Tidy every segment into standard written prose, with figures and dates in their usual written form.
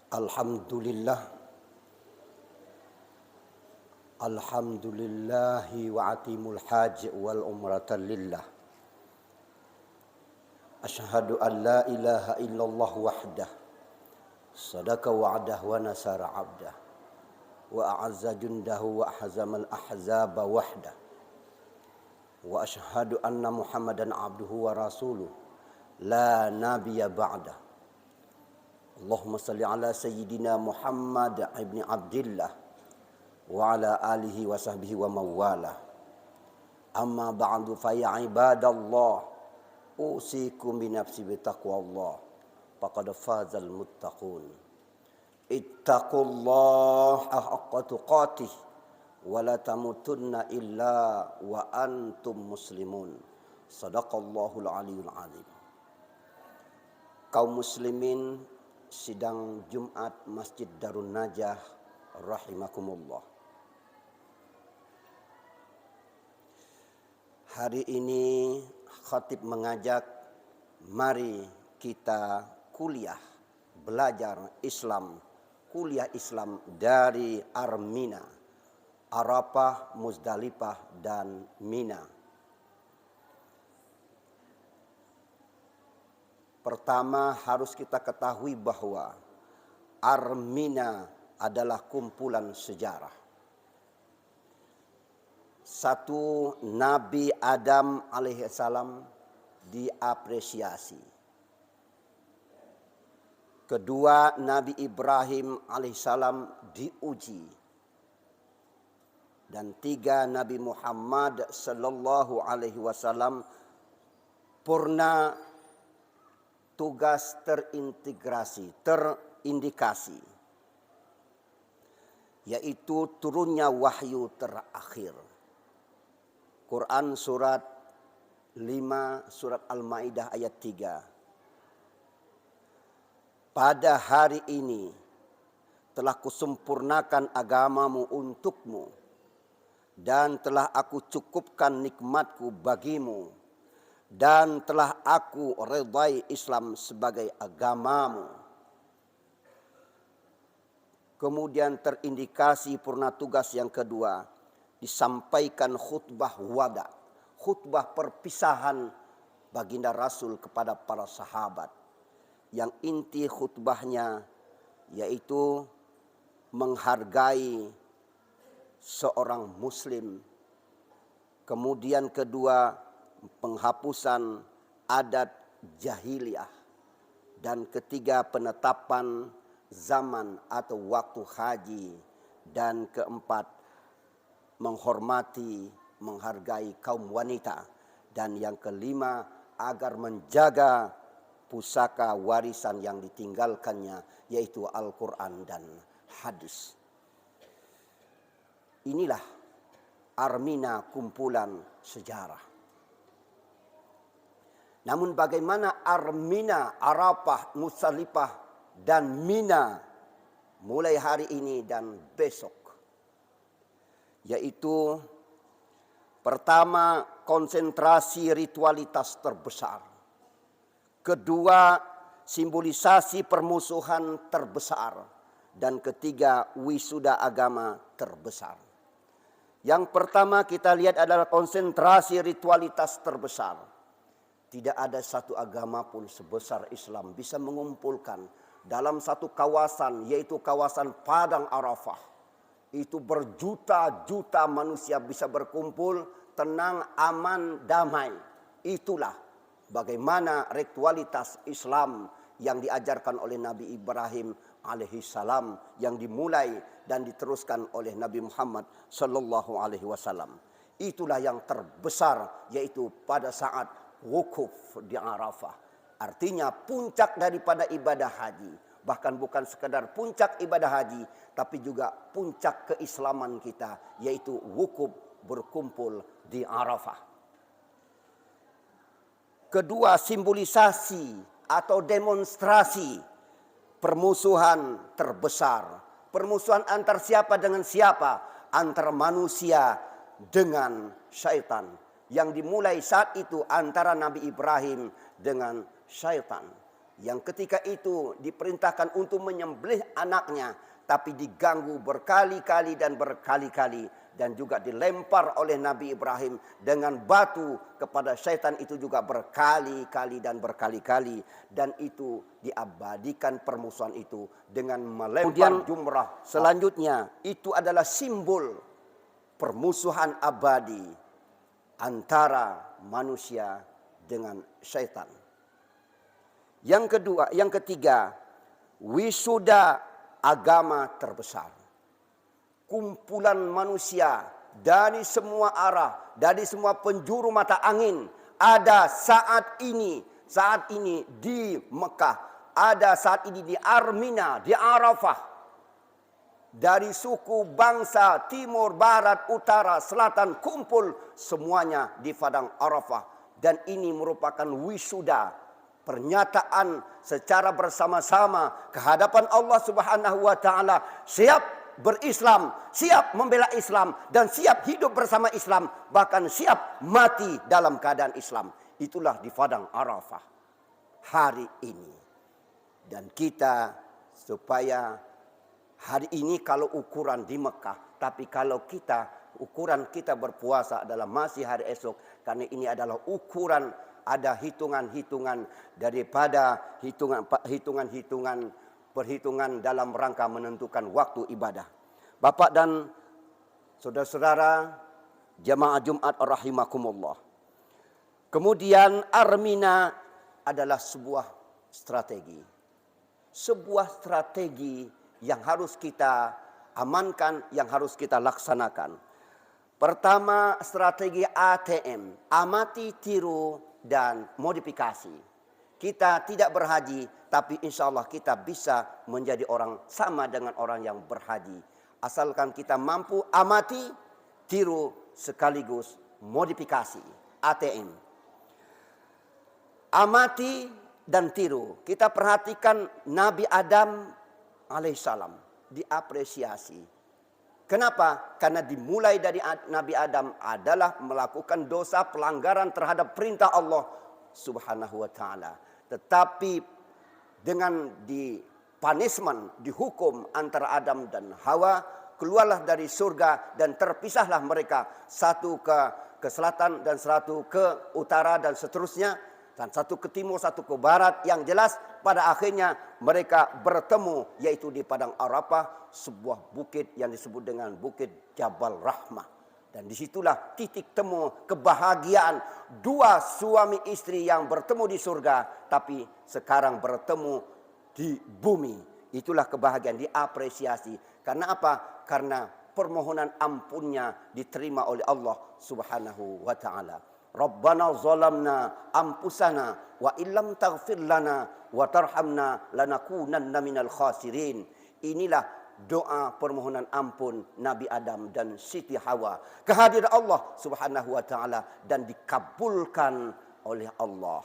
Alhamdulillah. Alhamdulillahi wa atimul haji wal umrata lillah. Ashhadu an la ilaha illallah wahdah. Sadaka wa'dah wa nasara abdah. Wa a'azza jundahu wa ahzamal ahzaba wahdah. Wa ashhadu anna Muhammadan abduhu wa rasuluh. La nabiyya ba'dah. Allahumma salli ala sayyidina Muhammad ibn Abdillah wa ala alihi wa sahbihi wa mawala. Amma ba'du fa ya ibadallah, usikum bi nafsi bi taqwallah, faqad fazal muttaqun. Ittaqullaha haqqa tuqatih wa la tamutunna illa wa antum muslimun. Shadaqallahul aliyul azim. Kaum muslimin sidang Jumat Masjid Darun Najah rahimakumullah. Hari ini khatib mengajak mari kita belajar Islam, kuliah Islam dari Armina, Arafah, Muzdalifah dan Mina. Pertama harus kita ketahui bahwa Armina adalah kumpulan sejarah. Satu, Nabi Adam alaihissalam diapresiasi. Kedua, Nabi Ibrahim alaihissalam diuji. Dan tiga, Nabi Muhammad sallallahu alaihi wasallam purna tugas terindikasi, yaitu turunnya wahyu terakhir. Quran surat 5, surat Al-Ma'idah ayat 3. Pada hari ini telah kusempurnakan agamamu untukmu, dan telah aku cukupkan nikmatku bagimu, dan telah aku redai Islam sebagai agamamu. Kemudian terindikasi purna tugas yang kedua, disampaikan khutbah wada, khutbah perpisahan baginda Rasul kepada para sahabat. Yang inti khutbahnya yaitu menghargai seorang muslim. Kemudian kedua, penghapusan adat jahiliyah, dan ketiga, penetapan zaman atau waktu haji, dan keempat, menghormati, menghargai kaum wanita, dan yang kelima, agar menjaga pusaka warisan yang ditinggalkannya, yaitu Al-Quran dan hadis. Inilah Armina, kumpulan sejarah. Namun bagaimana Armina, Arafah, Muzdalifah dan Mina mulai hari ini dan besok? Yaitu pertama, konsentrasi ritualitas terbesar. Kedua, simbolisasi permusuhan terbesar. Dan ketiga, wisuda agama terbesar. Yang pertama kita lihat adalah konsentrasi ritualitas terbesar. Tidak ada satu agama pun sebesar Islam bisa mengumpulkan dalam satu kawasan, yaitu kawasan Padang Arafah. Itu berjuta-juta manusia bisa berkumpul, tenang, aman, damai. Itulah bagaimana ritualitas Islam yang diajarkan oleh Nabi Ibrahim alaihissalam, yang dimulai dan diteruskan oleh Nabi Muhammad sallallahu alaihi wasallam. Itulah yang terbesar, yaitu pada saat wukuf di Arafah. Artinya puncak daripada ibadah haji. Bahkan bukan sekedar puncak ibadah haji, tapi juga puncak keislaman kita, yaitu wukuf, berkumpul di Arafah. Kedua, simbolisasi atau demonstrasi permusuhan terbesar. Permusuhan antar siapa dengan siapa? Antara manusia dengan syaitan. Yang dimulai saat itu antara Nabi Ibrahim dengan syaitan. yang ketika itu diperintahkan untuk menyembelih anaknya, tapi diganggu berkali-kali dan berkali-kali, dan juga dilempar oleh Nabi Ibrahim dengan batu kepada syaitan itu juga berkali-kali dan berkali-kali, dan itu diabadikan permusuhan itu dengan melempar jumrah. Selanjutnya itu adalah simbol permusuhan abadi antara manusia dengan syaitan. Yang ketiga, wisuda agama terbesar. Kumpulan manusia dari semua arah, dari semua penjuru mata angin ada saat ini di Mekah, ada saat ini di Armina, di Arafah. Dari suku, bangsa, timur, barat, utara, selatan, kumpul semuanya di padang Arafah. Dan ini merupakan wisuda, pernyataan secara bersama-sama kehadapan Allah Subhanahu wa taala, siap berislam, siap membela Islam, dan siap hidup bersama Islam, bahkan siap mati dalam keadaan Islam. Itulah di padang Arafah hari ini. Dan kita supaya hari ini kalau ukuran di Mekah, tapi kalau ukuran kita berpuasa adalah masih hari esok, karena ini adalah ukuran, ada hitungan-hitungan daripada perhitungan dalam rangka menentukan waktu ibadah. Bapak dan saudara-saudara jamaah Jumat rahimakumullah. Kemudian Armina adalah sebuah strategi. Sebuah strategi yang harus kita amankan, yang harus kita laksanakan. Pertama, strategi ATM, amati, tiru, dan modifikasi. Kita tidak berhaji, tapi insya Allah kita bisa menjadi orang sama dengan orang yang berhaji. Asalkan kita mampu amati, tiru, sekaligus modifikasi. ATM. Amati dan tiru. Kita perhatikan Nabi Adam alaihissalam diapresiasi. Kenapa? Karena dimulai dari Nabi Adam adalah melakukan dosa pelanggaran terhadap perintah Allah Subhanahu wa taala. Tetapi dengan punishment, dihukum antara Adam dan Hawa, keluarlah dari surga dan terpisahlah mereka, satu ke selatan dan satu ke utara dan seterusnya, dan satu ke timur, satu ke barat. Yang jelas pada akhirnya mereka bertemu, yaitu di padang Arafah, sebuah bukit yang disebut dengan Bukit Jabal Rahmah. Dan disitulah titik temu kebahagiaan dua suami istri yang bertemu di surga, tapi sekarang bertemu di bumi. Itulah kebahagiaan, diapresiasi. Karena apa? Karena permohonan ampunnya diterima oleh Allah Subhanahu wa taala. Rabbana zalamna anfusana wa illam taghfir lana wa tarhamna lanakunanna minal khasirin. Inilah doa permohonan ampun Nabi Adam dan Siti Hawa. Kehadiran Allah Subhanahu wa taala dan dikabulkan oleh Allah.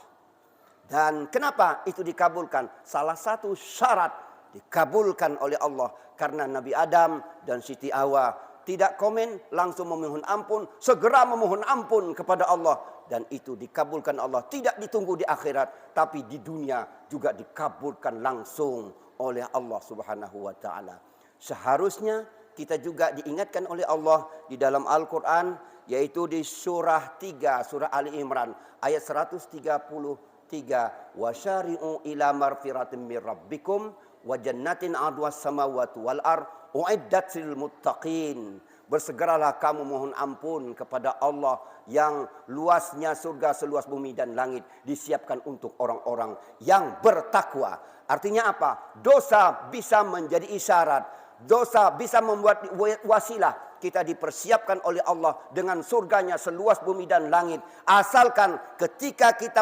Dan kenapa itu dikabulkan? Salah satu syarat dikabulkan oleh Allah karena Nabi Adam dan Siti Hawa tidak komen, langsung memohon ampun, segera memohon ampun kepada Allah. Dan itu dikabulkan Allah. Tidak ditunggu di akhirat, tapi di dunia juga dikabulkan langsung oleh Allah Subhanahu wa taala. Seharusnya kita juga diingatkan oleh Allah di dalam Al-Quran, yaitu di surah 3, surah Ali Imran, ayat 133. Wasyari'u ila marfiratin min rabbikum wa jannatin 'arduhas samawati wal ard uiddat lil muttaqin. Bersegeralah kamu mohon ampun kepada Allah yang luasnya surga seluas bumi dan langit, disiapkan untuk orang-orang yang bertakwa. Artinya apa? Dosa bisa menjadi isyarat, dosa bisa membuat wasilah kita dipersiapkan oleh Allah dengan surganya seluas bumi dan langit. Asalkan ketika kita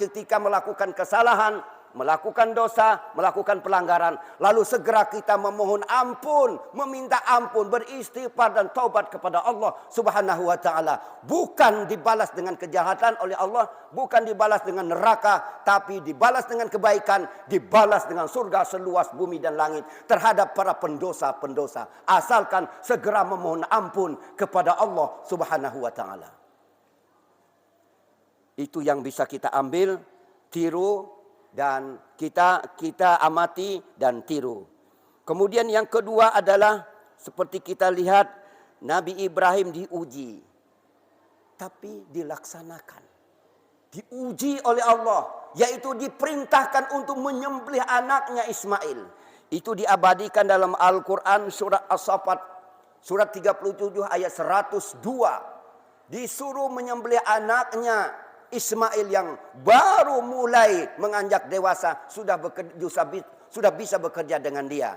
ketika melakukan kesalahan, melakukan dosa, melakukan pelanggaran, lalu segera kita memohon ampun, meminta ampun, beristighfar dan taubat kepada Allah Subhanahu wa taala. Bukan dibalas dengan kejahatan oleh Allah, bukan dibalas dengan neraka, tapi dibalas dengan kebaikan, dibalas dengan surga seluas bumi dan langit terhadap para pendosa-pendosa. Asalkan segera memohon ampun kepada Allah Subhanahu wa taala. Itu yang bisa kita ambil, tiru dan kita amati dan tiru. Kemudian yang kedua adalah seperti kita lihat Nabi Ibrahim diuji, tapi dilaksanakan. Diuji oleh Allah, yaitu diperintahkan untuk menyembelih anaknya Ismail. Itu diabadikan dalam Al-Quran surat As-Saffat, surat 37 ayat 102. Disuruh menyembelih anaknya Ismail yang baru mulai menganjak dewasa, sudah bisa bekerja dengan dia.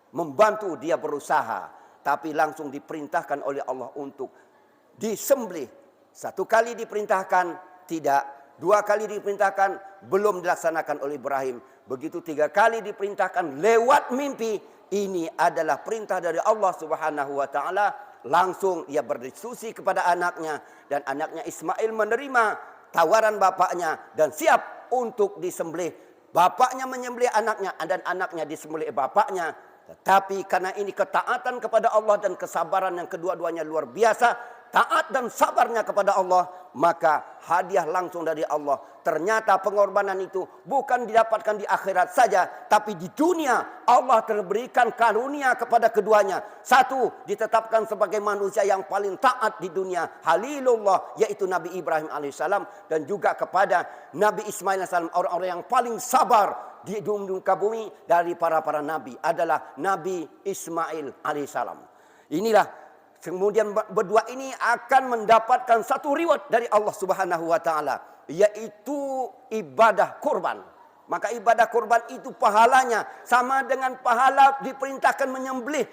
Membantu dia berusaha, tapi langsung diperintahkan oleh Allah untuk disembelih. Satu kali diperintahkan, tidak. Dua kali diperintahkan, belum dilaksanakan oleh Ibrahim. Begitu 3 kali diperintahkan lewat mimpi. Ini adalah perintah dari Allah Subhanahu wa taala. Langsung ia berdiskusi kepada anaknya, dan anaknya Ismail menerima tawaran bapaknya dan siap untuk disembelih. Bapaknya menyembelih anaknya dan anaknya disembelih bapaknya. Tetapi karena ini ketaatan kepada Allah dan kesabaran yang kedua-duanya luar biasa, taat dan sabarnya kepada Allah, maka hadiah langsung dari Allah. Ternyata pengorbanan itu bukan didapatkan di akhirat saja, tapi di dunia Allah terberikan karunia kepada keduanya. Satu, ditetapkan sebagai manusia yang paling taat di dunia, Halilullah, yaitu Nabi Ibrahim alaihissalam, dan juga kepada Nabi Ismail alaihissalam, orang-orang yang paling sabar di muka bumi dari para nabi adalah Nabi Ismail alaihissalam. Inilah kemudian berdua ini akan mendapatkan satu reward dari Allah Subhanahu wa taala, yaitu ibadah kurban. Maka ibadah kurban itu pahalanya sama dengan pahala diperintahkan menyembelih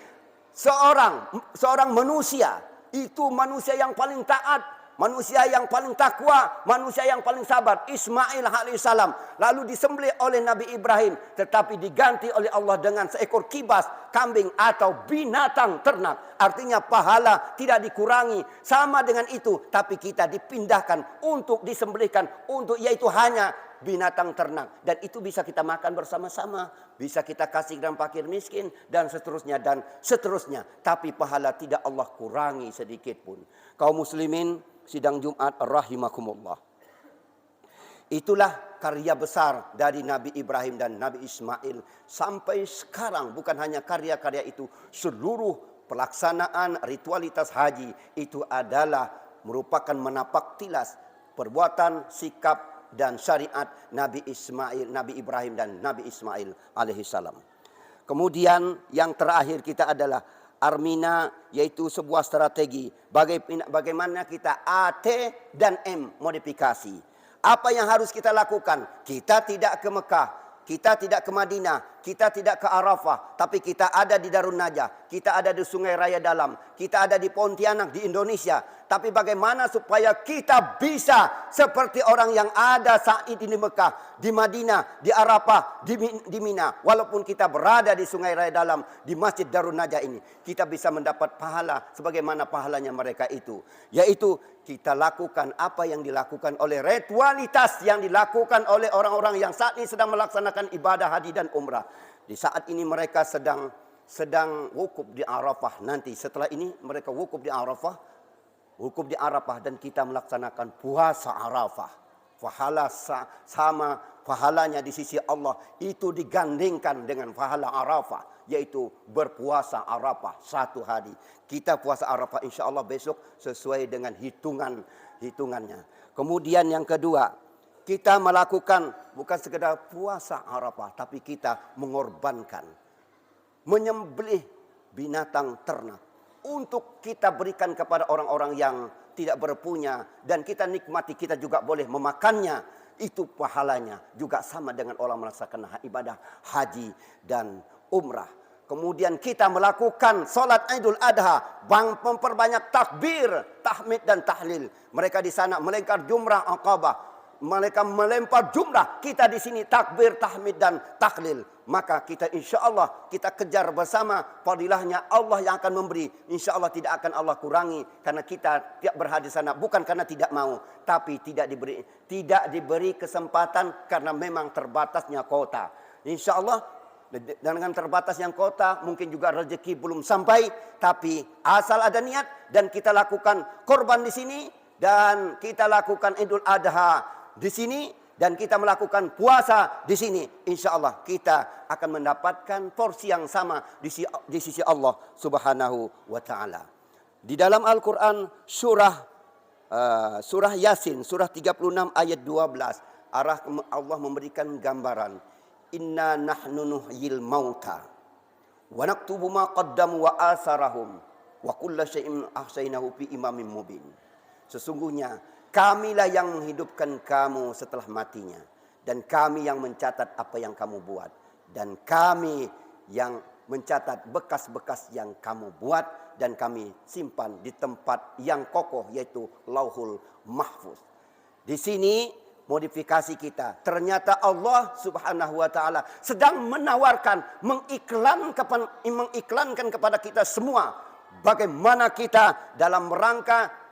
seorang manusia. Itu manusia yang paling taat, manusia yang paling takwa, manusia yang paling sabar, Ismail alaihissalam. Lalu disembelih oleh Nabi Ibrahim, tetapi diganti oleh Allah dengan seekor kibas, kambing atau binatang ternak. Artinya pahala tidak dikurangi, sama dengan itu, tapi kita dipindahkan untuk disembelihkan, untuk yaitu hanya binatang ternak. Dan itu bisa kita makan bersama-sama, bisa kita kasih dan fakir miskin, dan seterusnya dan seterusnya. Tapi pahala tidak Allah kurangi sedikit pun. Kaum muslimin sidang Jumat rahimakumullah. Itulah karya besar dari Nabi Ibrahim dan Nabi Ismail sampai sekarang. Bukan hanya karya-karya itu, seluruh pelaksanaan ritualitas haji itu adalah merupakan menapak tilas perbuatan, sikap dan syariat Nabi Ibrahim dan Nabi Ismail alaihissalam. Kemudian yang terakhir kita adalah Armina, yaitu sebuah strategi bagaimana kita A, T, dan M modifikasi. Apa yang harus kita lakukan? Kita tidak ke Mekah, kita tidak ke Madinah, kita tidak ke Arafah, tapi kita ada di Darun Najah, kita ada di Sungai Raya Dalam, kita ada di Pontianak di Indonesia. Tapi bagaimana supaya kita bisa seperti orang yang ada saat ini di Mekah, di Madinah, di Arafah, di Mina. Walaupun kita berada di Sungai Raya Dalam, di Masjid Darun Najah ini, kita bisa mendapat pahala sebagaimana pahalanya mereka itu. Yaitu kita lakukan apa yang dilakukan oleh ritualitas yang dilakukan oleh orang-orang yang saat ini sedang melaksanakan ibadah haji dan umrah. Di saat ini mereka sedang wukuf di Arafah. Nanti setelah ini mereka wukuf di Arafah. Wukuf di Arafah dan kita melaksanakan puasa Arafah. Pahala sama pahalanya di sisi Allah itu digandingkan dengan pahala Arafah, yaitu berpuasa Arafah 1 hari. Kita puasa Arafah insya Allah besok sesuai dengan hitungannya. Kemudian yang kedua, kita melakukan bukan sekedar puasa Arafah, tapi kita mengorbankan, menyembelih binatang ternak untuk kita berikan kepada orang-orang yang tidak berpunya, dan kita nikmati, kita juga boleh memakannya. Itu pahalanya juga sama dengan orang melaksanakan ibadah haji dan umrah. Kemudian kita melakukan sholat Idul Adha, memperbanyak takbir, tahmid dan tahlil. Mereka di sana melempar jumrah Aqabah, mereka melempar jumrah, kita di sini takbir, tahmid dan tahlil. Maka kita insya Allah kita kejar bersama fadilahnya, Allah yang akan memberi. Insya Allah tidak akan Allah kurangi, karena kita tidak berhadir sana bukan karena tidak mau, tapi tidak diberi kesempatan karena memang terbatasnya kota. Insya Allah dengan terbatasnya kota mungkin juga rezeki belum sampai, tapi asal ada niat dan kita lakukan korban di sini dan kita lakukan Idul Adha di sini, dan kita melakukan puasa di sini, insya Allah kita akan mendapatkan porsi yang sama di sisi Allah Subhanahu wa taala. Di dalam Al-Qur'an surah Yasin surah 36 ayat 12, Allah memberikan gambaran, inna nahnu nuhyil mauta wa naktubu ma qaddamu wa asarahum wa kulla syai'in ahsaynahu fi imamin mubin. Sesungguhnya kamilah yang menghidupkan kamu setelah matinya, dan kami yang mencatat apa yang kamu buat, dan kami yang mencatat bekas-bekas yang kamu buat, dan kami simpan di tempat yang kokoh, yaitu Lauhul Mahfuz. Di sini modifikasi kita, ternyata Allah Subhanahu wa taala sedang menawarkan, mengiklankan kepada kita semua bagaimana kita dalam rangka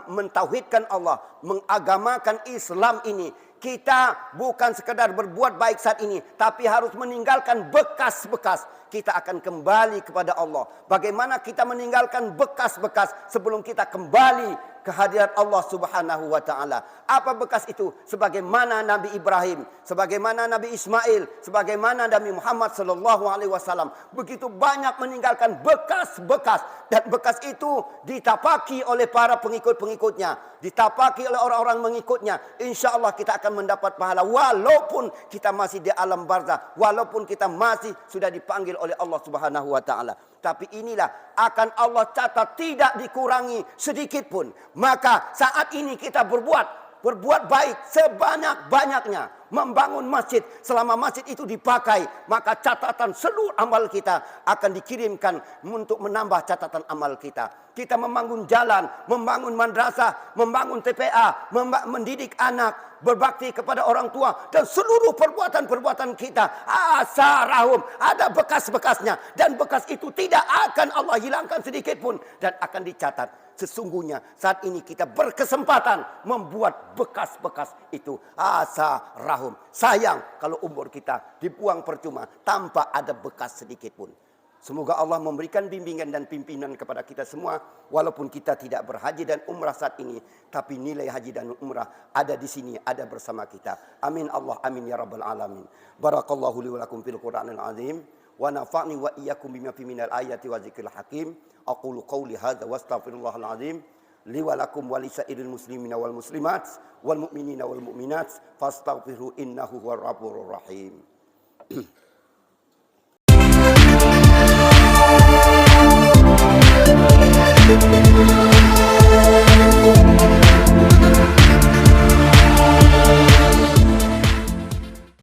mentauhidkan Allah, mengagamakan Islam ini. Kita bukan sekedar berbuat baik saat ini, tapi harus meninggalkan bekas-bekas. Kita akan kembali kepada Allah. Bagaimana kita meninggalkan bekas-bekas sebelum kita kembali ke hadirat Allah Subhanahu wa taala. Apa bekas itu? Sebagaimana Nabi Ibrahim, sebagaimana Nabi Ismail, sebagaimana Nabi Muhammad sallallahu alaihi wasallam, begitu banyak meninggalkan bekas-bekas, dan bekas itu ditapaki oleh para pengikut-pengikutnya, ditapaki oleh orang-orang mengikutnya. Insya Allah kita akan mendapat pahala walaupun kita masih di alam barzah, walaupun kita masih sudah dipanggil oleh Allah Subhanahu wa taala. Tapi inilah akan Allah catat tidak dikurangi sedikit pun. Maka saat ini kita berbuat baik sebanyak-banyaknya, membangun masjid. Selama masjid itu dipakai, maka catatan seluruh amal kita akan dikirimkan untuk menambah catatan amal kita. Kita membangun jalan, membangun madrasah, membangun TPA, mendidik anak, berbakti kepada orang tua, dan seluruh perbuatan-perbuatan kita asarahum, ada bekas-bekasnya, dan bekas itu tidak akan Allah hilangkan sedikit pun, dan akan dicatat. Sesungguhnya saat ini kita berkesempatan membuat bekas-bekas itu asarahum. Sayang kalau umur kita dibuang percuma tanpa ada bekas sedikit pun. Semoga Allah memberikan bimbingan dan pimpinan kepada kita semua, walaupun kita tidak berhaji dan umrah saat ini, tapi nilai haji dan umrah ada di sini, ada bersama kita. Amin Allah, amin ya rabbal alamin. Barakallahu li wa lakum fil Qur'anil azim, wa nafa'ni wa iyyakum bima fi minal ayati wa dzikril hakim. Aqulu qawli hadza wa astaghfirullahal azim li wa lakum wa lisairil muslimina wal muslimat wal mu'minina wal mu'minat fastaghfiru innahu huwar ghafurur rahim.